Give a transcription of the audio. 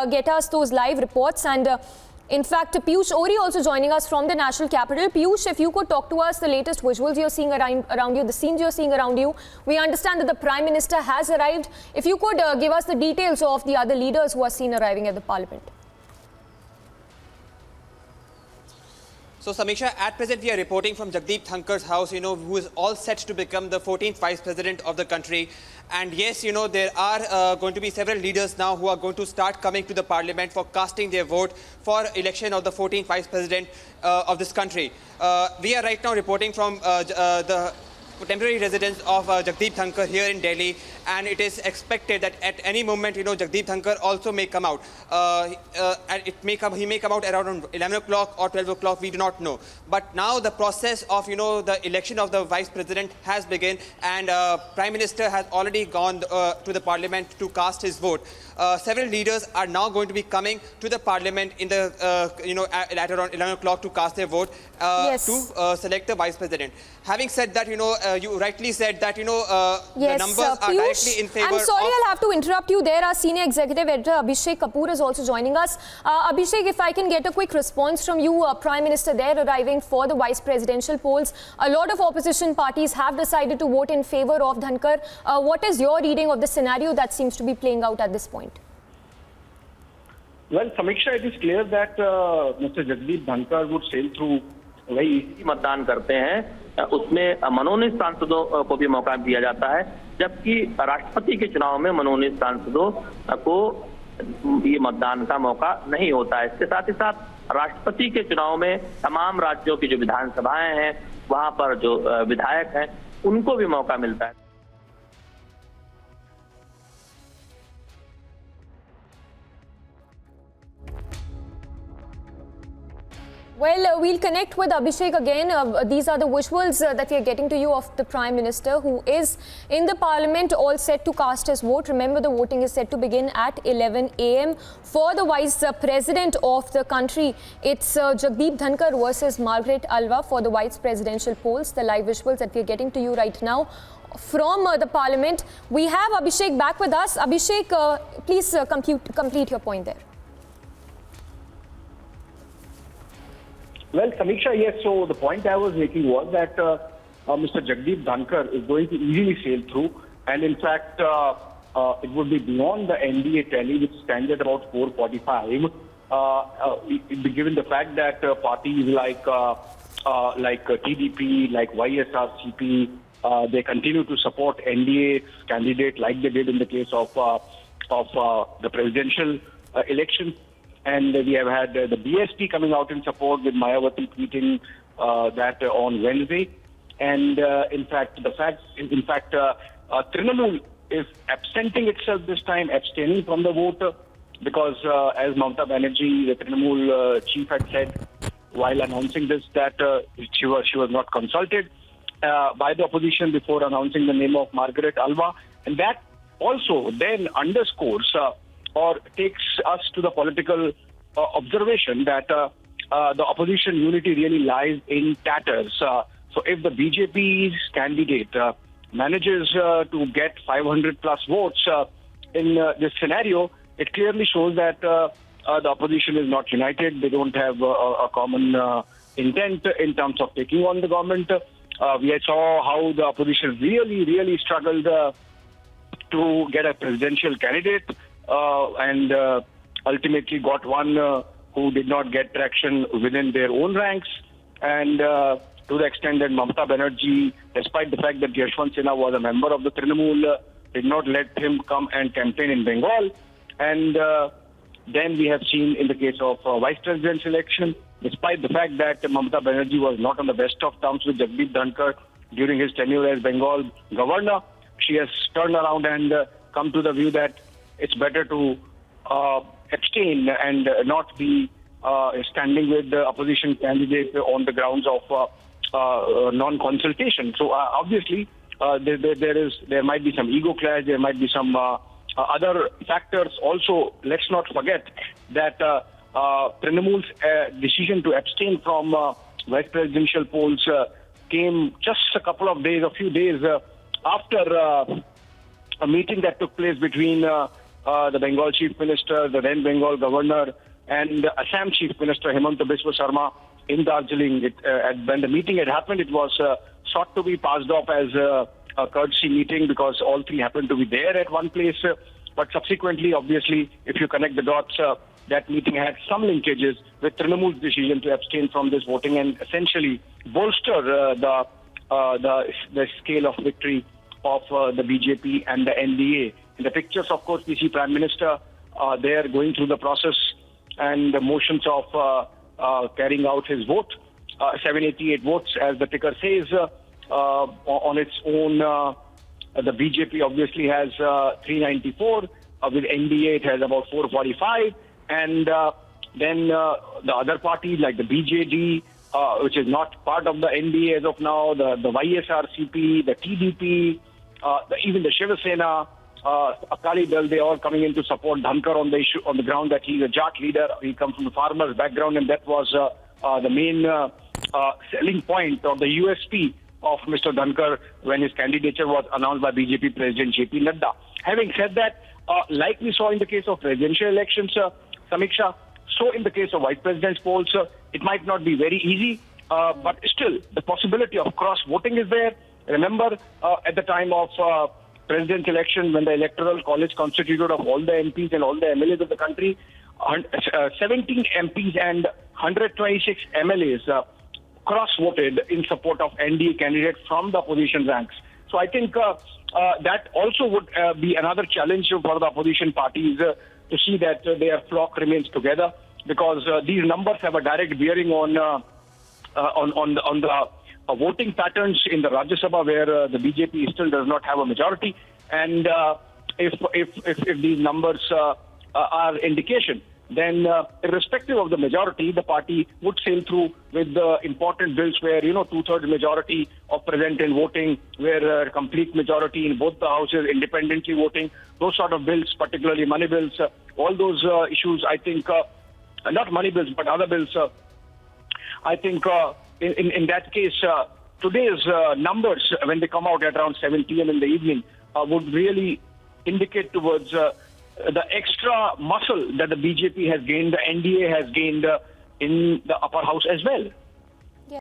get us those live reports. And in fact, Piyush Ori also joining us from the national capital. Piyush, if you could talk to us the latest visuals you're seeing around you, the scenes you're seeing around you. We understand that the Prime Minister has arrived. If you could give us the details of the other leaders who are seen arriving at the Parliament. So, Samiksha, at present we are reporting from Jagdeep Dhankar's house, who is all set to become the 14th Vice President of the country. And yes, there are going to be several leaders now who are going to start coming to the Parliament for casting their vote for election of the 14th Vice President of this country. We are right now reporting from the temporary residence of Jagdeep Dhankar here in Delhi, and it is expected that at any moment, Jagdeep Dhankar also may come out. And he may come out around 11 o'clock or 12 o'clock, we do not know. But now the process of, the election of the Vice President has begun, and Prime Minister has already gone to the Parliament to cast his vote. Several leaders are now going to be coming to the Parliament in the, at around 11 o'clock to cast their vote to select the Vice President. Having said that, you rightly said that, the numbers are directly in favor I'm sorry, I'll have to interrupt you there. Our senior executive editor, Abhishek Kapoor, is also joining us. Abhishek, if I can get a quick response from you, Prime Minister there arriving for the vice presidential polls. A lot of opposition parties have decided to vote in favor of Dhankar. What is your reading of the scenario that seems to be playing out at this point? Well, Samiksha, it is clear that Mr. Jagdeep Dhankar would sail through very easy मतदान करते हैं, उसमें मनोनीत सांसदों को भी मौका दिया जाता है, जबकि राष्ट्रपति के चुनाव में मनोनीत सांसदों को ये मतदान का मौका नहीं होता है। इसके साथ ही साथ राष्ट्रपति के चुनाव में तमाम राज्यों की जो विधानसभाएं हैं, वहां पर जो विधायक हैं, उनको भी मौका मिलता है। Well, we'll connect with Abhishek again. These are the visuals that we are getting to you of the Prime Minister, who is in the Parliament, all set to cast his vote. Remember, the voting is set to begin at 11 a.m. For the Vice President of the country, it's Jagdeep Dhankar versus Margaret Alva for the Vice Presidential polls. The live visuals that we are getting to you right now from the Parliament. We have Abhishek back with us. Abhishek, please complete your point there. Well, Samiksha, yes. So the point I was making was that Mr. Jagdeep Dhankar is going to easily sail through, and in fact, it would be beyond the NDA tally, which stands at about 445. Given the fact that parties like TDP, like YSRCP, they continue to support NDA candidate like they did in the case of the presidential election. And we have had the BSP coming out in support, with Mayawati tweeting that on Wednesday. And in fact, Trinamool is absenting itself this time, abstaining from the vote, because as Mamata Banerjee, the Trinamool chief, had said while announcing this, that she was not consulted by the opposition before announcing the name of Margaret Alva. And that also then underscores or takes us to the political observation that the opposition unity really lies in tatters. So if the BJP's candidate manages to get 500 plus votes in this scenario, it clearly shows that the opposition is not united. They don't have a common intent in terms of taking on the government. We saw how the opposition really struggled to get a presidential candidate, and ultimately got one who did not get traction within their own ranks. And to the extent that Mamata Banerjee, despite the fact that Yashwant Sinha was a member of the Trinamool, did not let him come and campaign in Bengal. And then we have seen in the case of vice president's election, despite the fact that Mamata Banerjee was not on the best of terms with Jagdeep Dhankar during his tenure as Bengal governor, she has turned around and come to the view that it's better to abstain and not be standing with the opposition candidate on the grounds of non-consultation. So obviously, there might be some ego clash, there might be some other factors. Also, let's not forget that Trinamool's decision to abstain from vice presidential polls came just a few days after a meeting that took place between the Bengal Chief Minister, the then Bengal Governor, and the Assam Chief Minister Himanta Biswa Sarma in Darjeeling. When the meeting had happened, it was sought to be passed off as a courtesy meeting because all three happened to be there at one place. But subsequently, obviously, if you connect the dots, that meeting had some linkages with Trinamool's decision to abstain from this voting and essentially bolster the scale of victory of the BJP and the NDA. In the pictures, of course, we see Prime Minister there going through the process and the motions of carrying out his vote. 788 votes, as the ticker says, on its own. The BJP obviously has 394. With NDA, it has about 445. And then the other parties like the BJD, which is not part of the NDA as of now, the YSRCP, the TDP, even the Shiva Sena, Akali Dal, they are coming in to support Dhankar on the issue, on the ground that he's a Jat leader. He comes from the farmers' background, and that was the main selling point of the USP of Mr. Dhankar when his candidature was announced by BJP President JP Nadda. Having said that, like we saw in the case of presidential elections, Samiksha, so in the case of Vice President's polls, it might not be very easy, but still the possibility of cross-voting is there. Remember, at the time of president's election, when the Electoral College constituted of all the MPs and all the MLAs of the country, 17 MPs and 126 MLAs cross-voted in support of NDA candidate from the opposition ranks. So I think that also would be another challenge for the opposition parties to see that their flock remains together, because these numbers have a direct bearing on the voting patterns in the Rajya Sabha, where the BJP still does not have a majority. And if these numbers are indication, then irrespective of the majority, the party would sail through with the important bills where, two-thirds majority of present in voting, where complete majority in both the houses, independently voting, those sort of bills, particularly money bills, all those issues, I think, not money bills, but other bills, I think in that case, today's numbers, when they come out at around 7 p.m. in the evening, would really indicate towards the extra muscle that the BJP has gained, the NDA has gained in the upper house as well.